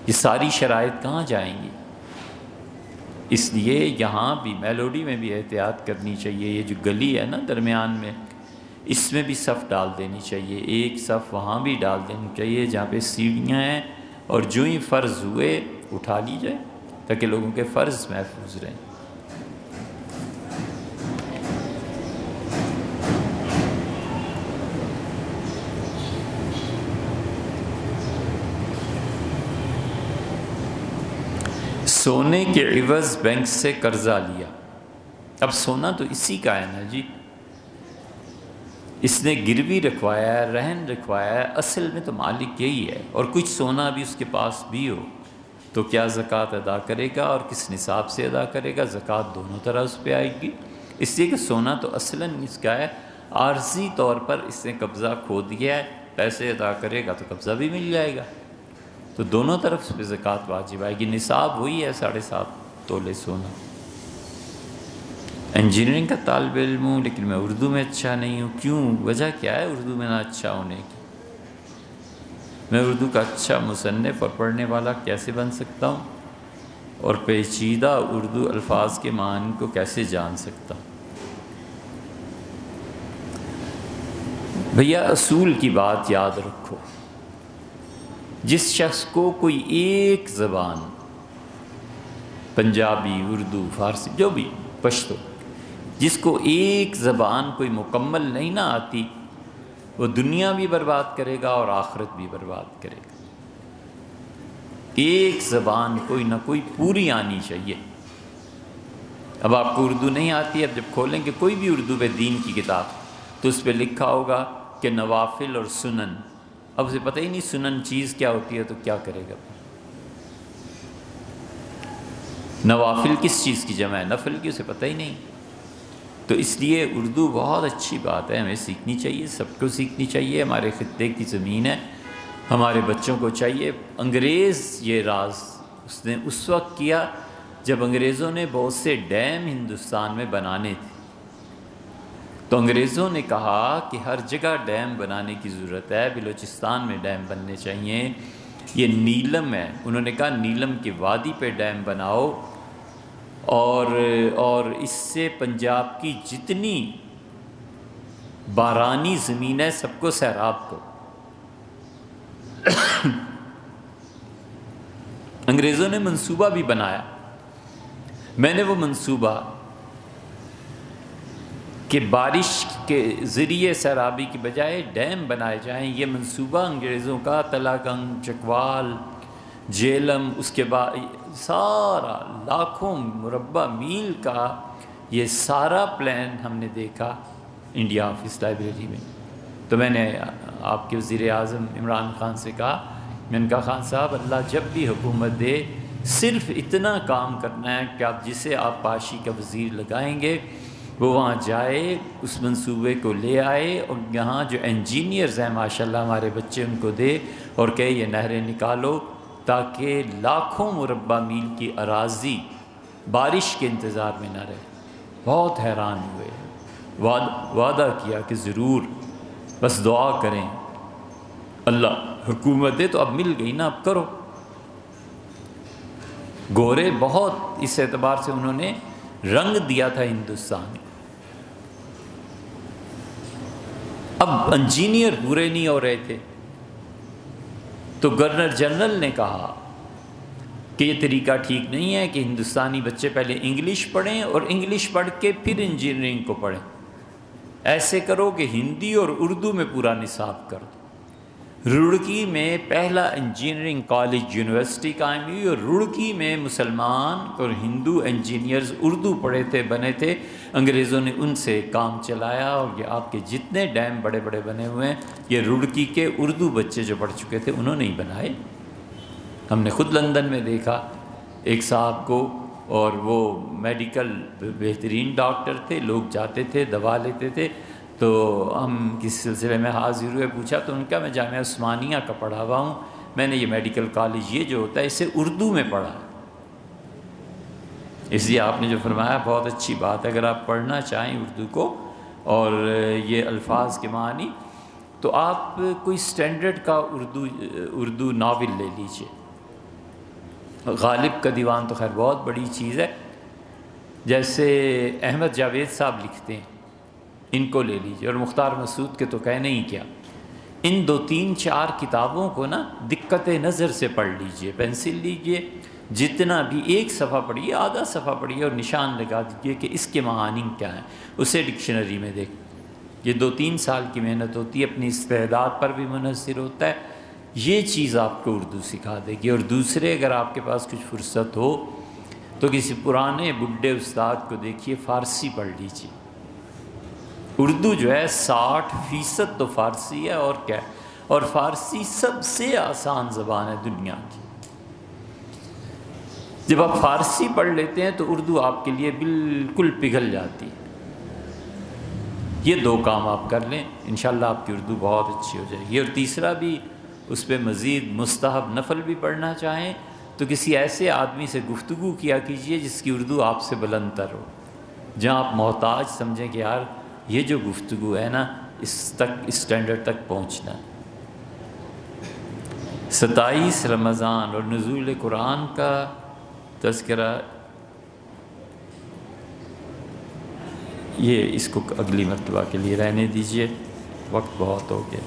یہ ساری شرائط کہاں جائیں گی؟ اس لیے یہاں بھی میلوڈی میں بھی احتیاط کرنی چاہیے۔ یہ جو گلی ہے نا درمیان میں، اس میں بھی صف ڈال دینی چاہیے، ایک صف وہاں بھی ڈال دینی چاہیے جہاں پہ سیڑھیاں ہیں، اور جو ہی فرض ہوئے اٹھا لی جائے تاکہ لوگوں کے فرض محفوظ رہیں۔ سونے کے عوض بینک سے قرضہ لیا، اب سونا تو اسی کا ہے نا جی، اس نے گروی رکھوایا ہے، رہن رکھوایا ہے، اصل میں تو مالک یہی ہے، اور کچھ سونا بھی اس کے پاس بھی ہو تو کیا زکوٰۃ ادا کرے گا اور کس نصاب سے ادا کرے گا؟ زکوٰۃ دونوں طرح اس پہ آئے گی، اس لیے کہ سونا تو اصلاً اس کا ہے، عارضی طور پر اس نے قبضہ کھو دیا ہے، پیسے ادا کرے گا تو قبضہ بھی مل جائے گا، تو دونوں طرف اس پہ زکوٰۃ واجب آئے گی۔ نصاب وہی ہے 7.5 تولے سونا۔ انجینئرنگ کا طالب علم ہوں لیکن میں اردو میں اچھا نہیں ہوں، کیوں؟ وجہ کیا ہے اردو میں نہ اچھا ہونے کی؟ میں اردو کا اچھا مصنف اور پڑھنے والا کیسے بن سکتا ہوں، اور پیچیدہ اردو الفاظ کے معنی کو کیسے جان سکتا ہوں؟ بھیا اصول کی بات یاد رکھو، جس شخص کو کوئی ایک زبان، پنجابی، اردو، فارسی، جو بھی، پشتو، جس کو ایک زبان کوئی مکمل نہیں نہ آتی، وہ دنیا بھی برباد کرے گا اور آخرت بھی برباد کرے گا۔ ایک زبان کوئی نہ کوئی پوری آنی چاہیے۔ اب آپ کو اردو نہیں آتی، اب جب کھولیں گے کوئی بھی اردو پہ دین کی کتاب تو اس پہ لکھا ہوگا کہ نوافل اور سنن، اب اسے پتہ ہی نہیں سنن چیز کیا ہوتی ہے تو کیا کرے گا؟ نوافل کس چیز کی جمع ہے؟ نفل کی، اسے پتہ ہی نہیں۔ تو اس لیے اردو بہت اچھی بات ہے، ہمیں سیکھنی چاہیے، سب کو سیکھنی چاہیے، ہمارے خطے کی زمین ہے، ہمارے بچوں کو چاہیے۔ انگریز یہ راز اس نے اس وقت کیا جب انگریزوں نے بہت سے ڈیم ہندوستان میں بنانے تھے، تو انگریزوں نے کہا کہ ہر جگہ ڈیم بنانے کی ضرورت ہے، بلوچستان میں ڈیم بننے چاہیے، یہ نیلم ہے، انہوں نے کہا نیلم کی وادی پہ ڈیم بناؤ، اور اس سے پنجاب کی جتنی بارانی زمین ہے سب کو سیراب کو۔ انگریزوں نے منصوبہ بھی بنایا، میں نے وہ منصوبہ کہ بارش کے ذریعے سیرابی کی بجائے ڈیم بنائے جائیں، یہ منصوبہ انگریزوں کا تلا گنگ، چکوال، جیلم، اس کے بعد سارا لاکھوں مربع میل کا یہ سارا پلان ہم نے دیکھا انڈیا آفس لائبریری میں۔ تو میں نے آپ کے وزیر اعظم عمران خان سے کہا، میں نے کہا خان صاحب اللہ جب بھی حکومت دے صرف اتنا کام کرنا ہے کہ آپ جسے آپ پاشی کا وزیر لگائیں گے وہ وہاں جائے، اس منصوبے کو لے آئے، اور یہاں جو انجینئرز ہیں ماشاءاللہ ہمارے بچے، ان کو دے اور کہے یہ نہریں نکالو، تاکہ لاکھوں مربع میل کی اراضی بارش کے انتظار میں نہ رہے۔ بہت حیران ہوئے، وعدہ کیا کہ ضرور، بس دعا کریں اللہ حکومت دے، تو اب مل گئی نا، اب کرو۔ گورے بہت اس اعتبار سے انہوں نے رنگ دیا تھا ہندوستان۔ اب انجینئر پورے نہیں ہو رہے تھے، تو گورنر جنرل نے کہا کہ یہ طریقہ ٹھیک نہیں ہے کہ ہندوستانی بچے پہلے انگلش پڑھیں اور انگلش پڑھ کے پھر انجینئرنگ کو پڑھیں، ایسے کرو کہ ہندی اور اردو میں پورا نصاب کر دو۔ روڑکی میں پہلا انجینئرنگ کالج یونیورسٹی قائم ہوئی، اور روڑکی میں مسلمان اور ہندو انجینئرز اردو پڑھے تھے، بنے تھے، انگریزوں نے ان سے کام چلایا، اور یہ آپ کے جتنے ڈیم بڑے بڑے بنے ہوئے ہیں یہ روڑکی کے اردو بچے جو پڑھ چکے تھے انہوں نے ہی بنائے۔ ہم نے خود لندن میں دیکھا ایک صاحب کو، اور وہ میڈیکل بہترین ڈاکٹر تھے، لوگ جاتے تھے دوا لیتے تھے، تو ہم کس سلسلے میں حاضر ہوئے، پوچھا تو ان کا میں جامعہ عثمانیہ کا پڑھا ہوا ہوں، میں نے یہ میڈیکل کالج یہ جو ہوتا ہے اسے اردو میں پڑھا، اس لیے آپ نے جو فرمایا بہت اچھی بات ہے۔ اگر آپ پڑھنا چاہیں اردو کو اور یہ الفاظ کے معنی، تو آپ کوئی سٹینڈرڈ کا اردو ناول لے لیجئے۔ غالب کا دیوان تو خیر بہت بڑی چیز ہے، جیسے احمد جاوید صاحب لکھتے ہیں، ان کو لے لیجئے، اور مختار مسعود کے تو کہنے ہی کیا۔ ان 2 3 4 کتابوں کو نا دقت نظر سے پڑھ لیجئے، پینسل لیجئے، جتنا بھی ایک صفحہ پڑھیے، آدھا صفحہ پڑھیے، اور نشان لگا دیجئے کہ اس کے معانی کیا ہیں، اسے ڈکشنری میں دیکھ۔ یہ 2 3 سال کی محنت ہوتی ہے، اپنی استعداد پر بھی منحصر ہوتا ہے، یہ چیز آپ کو اردو سکھا دے گی۔ اور دوسرے، اگر آپ کے پاس کچھ فرصت ہو تو کسی پرانے بڈھے استاد کو دیکھیے، فارسی پڑھ لیجیے۔ اردو جو ہے 60% تو فارسی ہے، اور کیا ہے، اور فارسی سب سے آسان زبان ہے دنیا کی۔ جب آپ فارسی پڑھ لیتے ہیں تو اردو آپ کے لیے بالکل پگھل جاتی ہے۔ یہ 2 کام آپ کر لیں، انشاءاللہ آپ کی اردو بہت اچھی ہو جائے گی۔ اور تیسرا بھی، اس پہ مزید مستحب نفل بھی پڑھنا چاہیں تو کسی ایسے آدمی سے گفتگو کیا کیجئے جس کی اردو آپ سے بلند تر ہو، جہاں آپ محتاج سمجھیں کہ یار یہ جو گفتگو ہے نا، اس سٹینڈرڈ تک پہنچنا ہے۔ 27 رمضان اور نزول قرآن کا تذکرہ، یہ اس کو اگلی مرتبہ کے لیے رہنے دیجئے، وقت بہت ہو گیا۔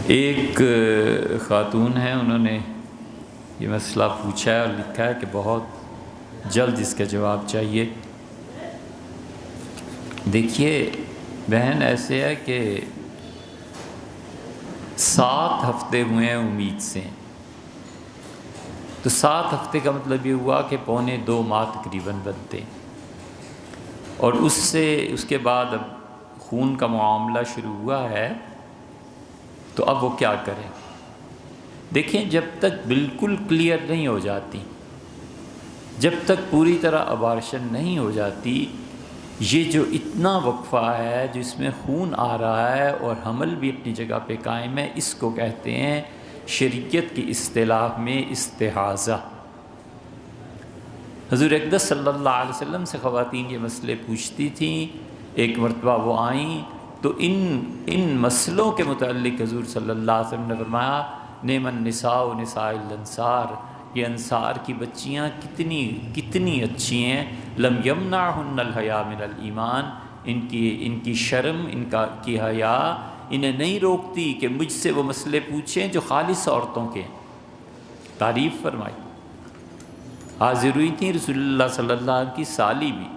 ایک خاتون ہیں، انہوں نے یہ مسئلہ پوچھا ہے اور لکھا ہے کہ بہت جلد اس کا جواب چاہیے۔ دیکھیے بہن، ایسے ہے کہ 7 ہفتے ہوئے ہیں امید سے، تو 7 ہفتے کا مطلب یہ ہوا کہ پونے 2 ماہ تقریباً بنتے، اور اس کے بعد اب خون کا معاملہ شروع ہوا ہے، تو اب وہ کیا کریں؟ دیکھیں، جب تک بالکل کلیئر نہیں ہو جاتی، جب تک پوری طرح ابارشن نہیں ہو جاتی، یہ جو اتنا وقفہ ہے جس میں خون آ رہا ہے اور حمل بھی اپنی جگہ پہ قائم ہے، اس کو کہتے ہیں شریعت کی اصطلاح میں استحاضہ۔ حضور اقدس صلی اللہ علیہ وسلم سے خواتین یہ مسئلے پوچھتی تھیں، ایک مرتبہ وہ آئیں تو ان مسئلوں کے متعلق حضور صلی اللہ علیہ وسلم نے فرمایا، نعم النساء نساء الانصار، یہ انصار کی بچیاں کتنی اچھی ہیں، لم یمنعہن الحیا من الایمان، ان کی شرم، کی حیا انہیں نہیں روکتی کہ مجھ سے وہ مسئلے پوچھیں جو خالص عورتوں کے ہیں۔ تعریف فرمائی۔ حاضر ہوئی تھیں رسول اللہ صلی اللہ علیہ وسلم کی سالی بھی،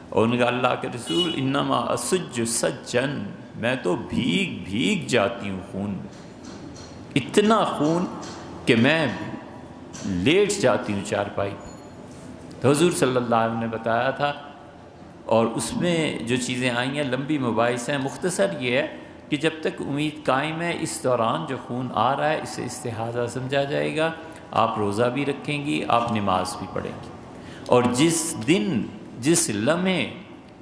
اور ان کا اللہ کے رسول، انما اسج سجن، میں تو بھیگ جاتی ہوں خون میں، اتنا خون کہ میں لیٹ جاتی ہوں چارپائی۔ تو حضور صلی اللہ علیہ وسلم نے بتایا تھا، اور اس میں جو چیزیں آئی ہیں لمبی مباحث ہیں، مختصر یہ ہے کہ جب تک امید قائم ہے، اس دوران جو خون آ رہا ہے اسے استحاضہ سمجھا جائے گا، آپ روزہ بھی رکھیں گی، آپ نماز بھی پڑھیں گی، اور جس لمحے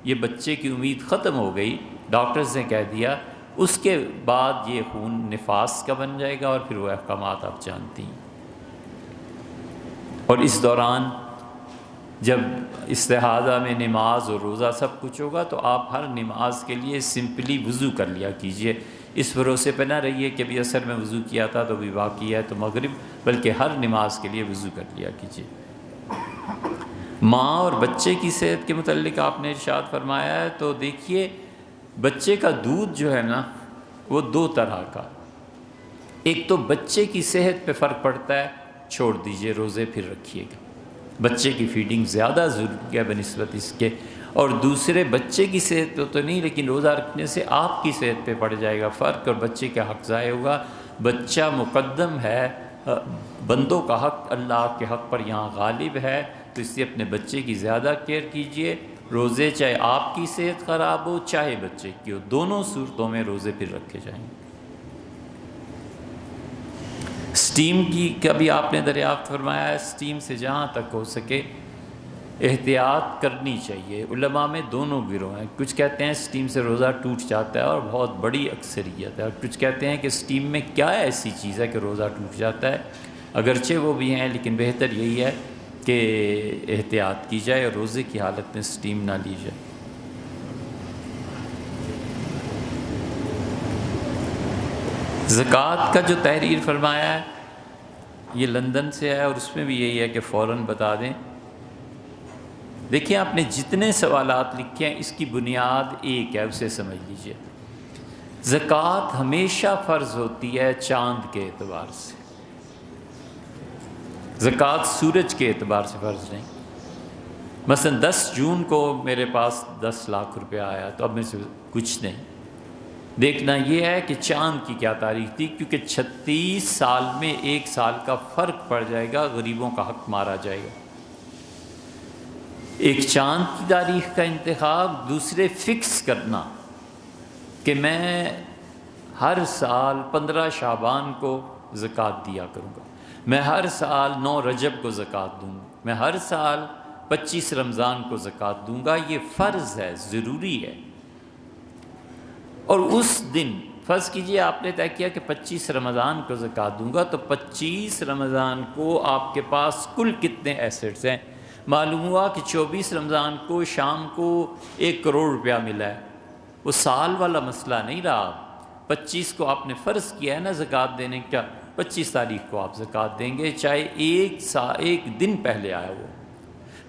یہ بچے کی امید ختم ہو گئی، ڈاکٹرز نے کہہ دیا، اس کے بعد یہ خون نفاس کا بن جائے گا، اور پھر وہ احکامات آپ جانتی ہیں۔ اور اس دوران جب استحاضہ میں نماز اور روزہ سب کچھ ہوگا، تو آپ ہر نماز کے لیے سمپلی وضو کر لیا کیجئے، اس بھروسے پہ نہ رہیے کہ ابھی عصر میں وضو کیا تھا تو ابھی باقی ہے تو مغرب، بلکہ ہر نماز کے لیے وضو کر لیا کیجئے۔ ماں اور بچے کی صحت کے متعلق آپ نے ارشاد فرمایا ہے، تو دیکھیے بچے کا دودھ جو ہے نا، وہ 2 طرح کا، ایک تو بچے کی صحت پہ فرق پڑتا ہے، چھوڑ دیجئے، روزے پھر رکھیے گا، بچے کی فیڈنگ زیادہ ضروری ہے بنسبت اس کے، اور دوسرے بچے کی صحت پہ تو نہیں، لیکن روزہ رکھنے سے آپ کی صحت پہ پڑ جائے گا فرق، اور بچے کا حق ضائع ہوگا۔ بچہ مقدم ہے، بندوں کا حق اللہ کے حق پر یہاں غالب ہے، تو اس لیے اپنے بچے کی زیادہ کیئر کیجئے۔ روزے چاہے آپ کی صحت خراب ہو چاہے بچے کی ہو، دونوں صورتوں میں روزے پھر رکھے جائیں گے۔ سٹیم کا بھی آپ نے دریافت فرمایا ہے، سٹیم سے جہاں تک ہو سکے احتیاط کرنی چاہیے۔ علماء میں دونوں گروہ ہیں، کچھ کہتے ہیں سٹیم سے روزہ ٹوٹ جاتا ہے اور بہت بڑی اکثریت ہے، اور کچھ کہتے ہیں کہ سٹیم میں کیا ایسی چیز ہے کہ روزہ ٹوٹ جاتا ہے۔ اگرچہ وہ بھی ہیں، لیکن بہتر یہی ہے کہ احتیاط کی جائے اور روزے کی حالت میں سٹیم نہ لی جائے۔ زکوٰۃ کا جو تحریر فرمایا ہے یہ لندن سے ہے، اور اس میں بھی یہی ہے کہ فوراً بتا دیں۔ دیکھیں، آپ نے جتنے سوالات لکھے ہیں اس کی بنیاد ایک ہے، اسے سمجھ لیجئے۔ زکوٰۃ ہمیشہ فرض ہوتی ہے چاند کے اعتبار سے، زکوٰۃ سورج کے اعتبار سے فرض نہیں۔ مثلا 10 جون کو میرے پاس 10 لاکھ روپیہ آیا، تو اب میرے سے کچھ نہیں، دیکھنا یہ ہے کہ چاند کی کیا تاریخ تھی، کیونکہ 36 سال میں 1 سال کا فرق پڑ جائے گا، غریبوں کا حق مارا جائے گا۔ ایک چاند کی تاریخ کا انتخاب، دوسرے فکس کرنا کہ میں ہر سال 15 شعبان کو زکوٰۃ دیا کروں گا، میں ہر سال 9 رجب کو زکوٰۃ دوں گا، میں ہر سال 25 رمضان کو زکوٰۃ دوں گا، یہ فرض ہے، ضروری ہے۔ اور اس دن فرض کیجئے آپ نے طے کیا کہ 25 رمضان کو زکوٰۃ دوں گا، تو 25 رمضان کو آپ کے پاس کل کتنے ایسٹس ہیں؟ معلوم ہوا کہ 24 رمضان کو شام کو 1 کروڑ روپیہ ملا ہے، وہ سال والا مسئلہ نہیں رہا۔ 25 کو آپ نے فرض کیا ہے نا زکوٰۃ دینے کا، 25 تاریخ کو آپ زکوٰۃ دیں گے، چاہے ایک دن پہلے آیا وہ۔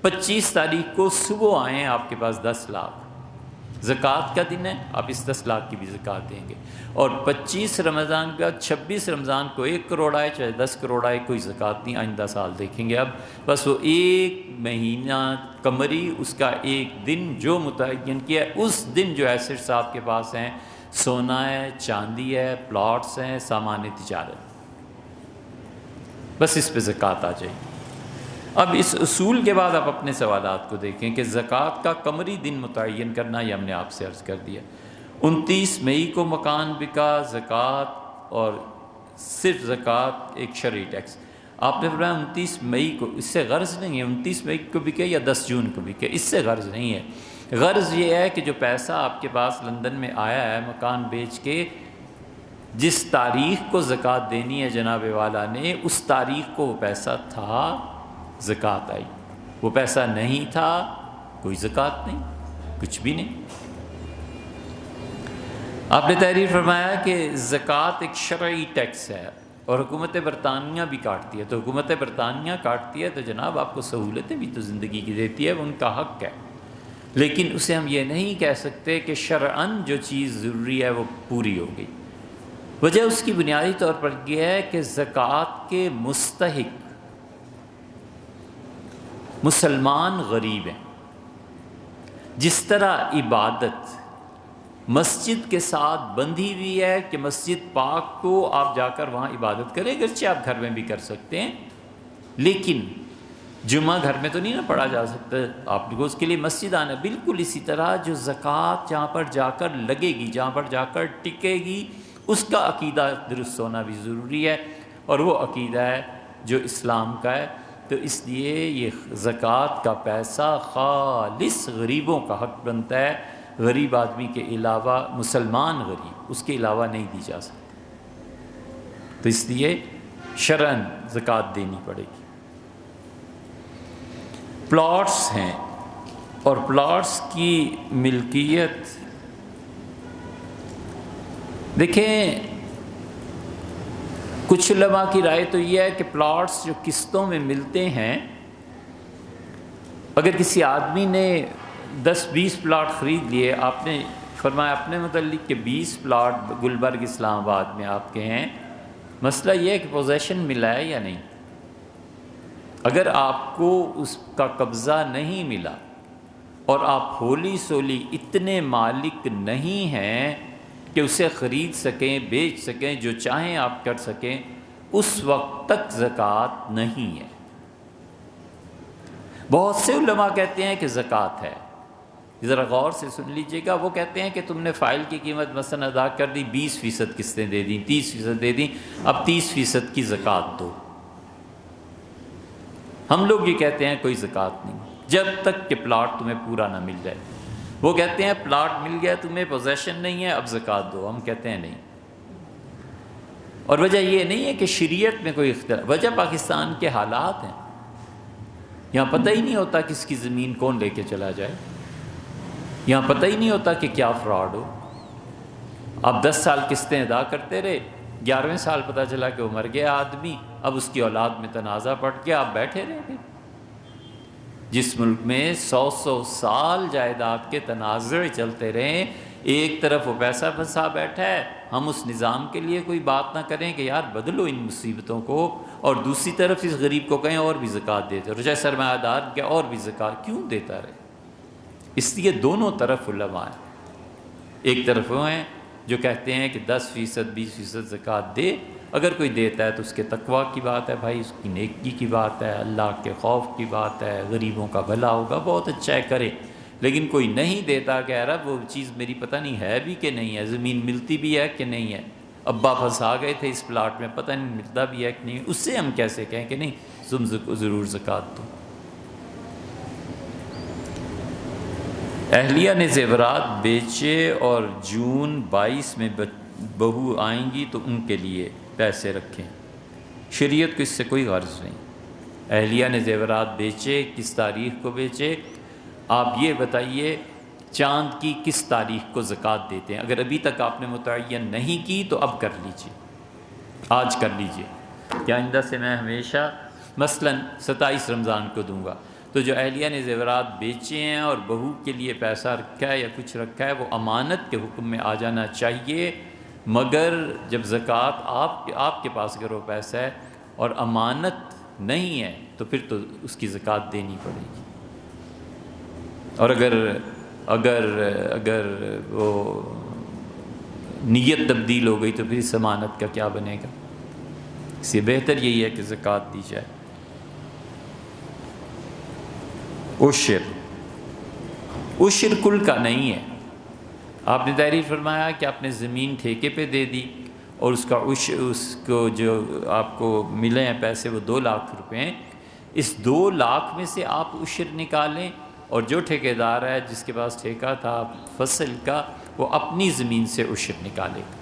25 تاریخ کو صبح آئیں آپ کے پاس 10 لاکھ، زکوٰۃ کا دن ہے، آپ اس 10 لاکھ کی بھی زکوٰۃ دیں گے۔ اور 25 رمضان کا 26 رمضان کو 1 کروڑ آئے چاہے 10 کروڑ آئے، کوئی زکوٰۃ نہیں، آئندہ سال دیکھیں گے۔ اب بس وہ 1 مہینہ قمری، اس کا ایک دن جو متعین کیا ہے، اس دن جو ایسٹس آپ کے پاس ہیں، سونا ہے، چاندی ہے، پلاٹس ہیں، سامان تجارت، بس اس پہ زکوٰۃ آ جائے۔ اب اس اصول کے بعد آپ اپنے سوالات کو دیکھیں کہ زکوٰۃ کا قمری دن متعین کرنا، یہ ہم نے آپ سے عرض کر دیا۔ 29 مئی کو مکان بکا، زکوٰۃ اور صرف زکوٰۃ ایک شرعی ٹیکس۔ آپ نے فرمایا 29 مئی کو، اس سے غرض نہیں ہے 29 مئی کو بکے یا 10 جون کو بکے، اس سے غرض نہیں ہے۔ غرض یہ ہے کہ جو پیسہ آپ کے پاس لندن میں آیا ہے مکان بیچ کے، جس تاریخ کو زکوٰۃ دینی ہے جناب والا نے، اس تاریخ کو وہ پیسہ تھا، زکوٰۃ آئی۔ وہ پیسہ نہیں تھا، کوئی زکوٰۃ نہیں، کچھ بھی نہیں۔ آپ نے تحریر فرمایا کہ زکوٰۃ ایک شرعی ٹیکس ہے اور حکومت برطانیہ بھی کاٹتی ہے، تو حکومت برطانیہ کاٹتی ہے تو جناب آپ کو سہولتیں بھی تو زندگی کی دیتی ہے، وہ ان کا حق ہے، لیکن اسے ہم یہ نہیں کہہ سکتے کہ شرعاً جو چیز ضروری ہے وہ پوری ہو گئی۔ وجہ اس کی بنیادی طور پر یہ ہے کہ زکوٰۃ کے مستحق مسلمان غریب ہیں۔ جس طرح عبادت مسجد کے ساتھ بندھی ہوئی ہے کہ مسجد پاک کو آپ جا کر وہاں عبادت کریں، اگرچہ آپ گھر میں بھی کر سکتے ہیں، لیکن جمعہ گھر میں تو نہیں نا پڑھا جا سکتا، آپ کو اس کے لیے مسجد آنا۔ بالکل اسی طرح جو زکوٰۃ جہاں پر جا کر لگے گی، جہاں پر جا کر ٹکے گی، اس کا عقیدہ درست ہونا بھی ضروری ہے، اور وہ عقیدہ ہے جو اسلام کا ہے۔ تو اس لیے یہ زکوٰۃ کا پیسہ خالص غریبوں کا حق بنتا ہے، غریب آدمی کے علاوہ، مسلمان غریب، اس کے علاوہ نہیں دی جا سکتی، تو اس لیے شرعاً زکوٰۃ دینی پڑے گی۔ پلاٹس ہیں اور پلاٹس کی ملکیت، دیکھیں کچھ علماء کی رائے تو یہ ہے کہ پلاٹس جو قسطوں میں ملتے ہیں، اگر کسی آدمی نے 10-20 پلاٹ خرید لیے، آپ نے فرمایا اپنے متعلق کہ 20 پلاٹ گلبرگ اسلام آباد میں آپ کے ہیں، مسئلہ یہ ہے کہ پوزیشن ملا ہے یا نہیں۔ اگر آپ کو اس کا قبضہ نہیں ملا اور آپ ہولی سولی اتنے مالک نہیں ہیں کہ اسے خرید سکیں، بیچ سکیں، جو چاہیں آپ کر سکیں، اس وقت تک زکوٰۃ نہیں ہے۔ بہت سے علماء کہتے ہیں کہ زکوٰۃ ہے، ذرا غور سے سن لیجئے گا۔ وہ کہتے ہیں کہ تم نے فائل کی قیمت مثلا ادا کر دی، 20% قسطیں دے دیں، 30% دے دیں، اب 30% کی زکوٰۃ دو۔ ہم لوگ یہ کہتے ہیں کوئی زکوٰۃ نہیں جب تک کہ پلاٹ تمہیں پورا نہ مل جائے۔ وہ کہتے ہیں پلاٹ مل گیا تمہیں، پوزیشن نہیں ہے، اب زکوٰۃ دو۔ ہم کہتے ہیں نہیں، اور وجہ یہ نہیں ہے کہ شریعت میں کوئی اختلاف، وجہ پاکستان کے حالات ہیں۔ یہاں پتہ ہی نہیں ہوتا کس کی زمین کون لے کے چلا جائے، یہاں پتہ ہی نہیں ہوتا کہ کیا فراڈ ہو۔ آپ 10 سال قسطیں ادا کرتے رہے، 11ویں سال پتہ چلا کہ وہ مر گیا آدمی، اب اس کی اولاد میں تنازع پڑ گیا، آپ بیٹھے رہ گئے۔ جس ملک میں 100 سال جائیداد کے تنازع چلتے رہے، ایک طرف وہ پیسہ پھنسا بیٹھا ہے، ہم اس نظام کے لیے کوئی بات نہ کریں کہ یار بدلو ان مصیبتوں کو، اور دوسری طرف اس غریب کو کہیں اور بھی زکوٰۃ دیتے رہو، چاہے سرمایہ دار کیا اور بھی زکوٰۃ کیوں دیتا رہے۔ اس لیے دونوں طرف علماء ہیں، ایک طرف وہ ہیں جو کہتے ہیں کہ 10% 20% زکوٰۃ دے، اگر کوئی دیتا ہے تو اس کے تقویٰ کی بات ہے بھائی، اس کی نیکی کی بات ہے، اللہ کے خوف کی بات ہے، غریبوں کا بھلا ہوگا، بہت اچھا ہے کرے۔ لیکن کوئی نہیں دیتا کہ یار وہ چیز میری پتہ نہیں ہے بھی کہ نہیں ہے، زمین ملتی بھی ہے کہ نہیں ہے، ابا پھنسا گئے تھے اس پلاٹ میں، پتہ نہیں ملتا بھی ہے کہ نہیں، اس سے ہم کیسے کہیں کہ نہیں تم ضرور زکوٰۃ دو۔ اہلیہ نے زیورات بیچے اور جون 22 میں بہو آئیں گی تو ان کے لیے پیسے رکھیں، شریعت کو اس سے کوئی غرض نہیں۔ اہلیہ نے زیورات بیچے، کس تاریخ کو بیچے، آپ یہ بتائیے چاند کی کس تاریخ کو زکوٰۃ دیتے ہیں؟ اگر ابھی تک آپ نے متعین نہیں کی تو اب کر لیجیے، آج کر لیجیے کہ آئندہ سے میں ہمیشہ مثلاً 27 رمضان کو دوں گا۔ تو جو اہلیہ نے زیورات بیچے ہیں اور بہو کے لیے پیسہ رکھا ہے یا کچھ رکھا ہے، وہ امانت کے حکم میں آ جانا چاہیے، مگر جب زکوٰۃ آپ کے پاس اگر وہ پیسہ ہے اور امانت نہیں ہے تو پھر تو اس کی زکوٰۃ دینی پڑے گی۔ اور اگر وہ نیت تبدیل ہو گئی تو پھر اس امانت کا کیا بنے گا؟ اس سے بہتر یہی ہے کہ زکوٰۃ دی جائے۔ عشر کل کا نہیں ہے۔ آپ نے تحریر فرمایا کہ آپ نے زمین ٹھیکے پہ دے دی اور اس کو جو آپ کو ملے ہیں پیسے وہ 2 لاکھ روپے ہیں، اس 2 لاکھ میں سے آپ عشر نکالیں، اور جو ٹھیکیدار ہے جس کے پاس ٹھیکہ تھا فصل کا، وہ اپنی زمین سے عشر نکالے گا۔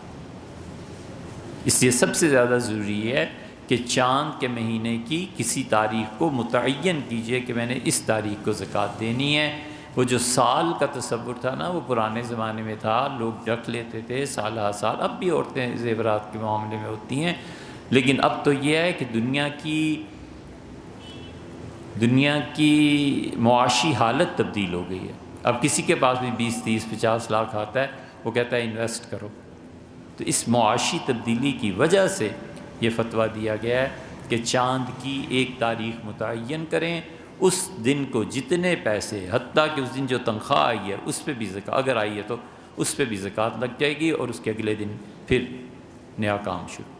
اس لیے سب سے زیادہ ضروری ہے کہ چاند کے مہینے کی کسی تاریخ کو متعین کیجئے کہ میں نے اس تاریخ کو زکوٰۃ دینی ہے۔ وہ جو سال کا تصور تھا نا، وہ پرانے زمانے میں تھا، لوگ رکھ لیتے تھے سال ہر سال، اب بھی عورتیں زیورات کے معاملے میں ہوتی ہیں، لیکن اب تو یہ ہے کہ دنیا کی معاشی حالت تبدیل ہو گئی ہے۔ اب کسی کے پاس بھی 20 30 50 لاکھ آتا ہے، وہ کہتا ہے انویسٹ کرو۔ تو اس معاشی تبدیلی کی وجہ سے یہ فتویٰ دیا گیا ہے کہ چاند کی ایک تاریخ متعین کریں، اس دن کو جتنے پیسے، حتیٰ کہ اس دن جو تنخواہ آئی ہے اس پہ بھی زکوٰۃ اگر آئی ہے تو اس پہ بھی زکوٰۃ لگ جائے گی، اور اس کے اگلے دن پھر نیا کام شروع۔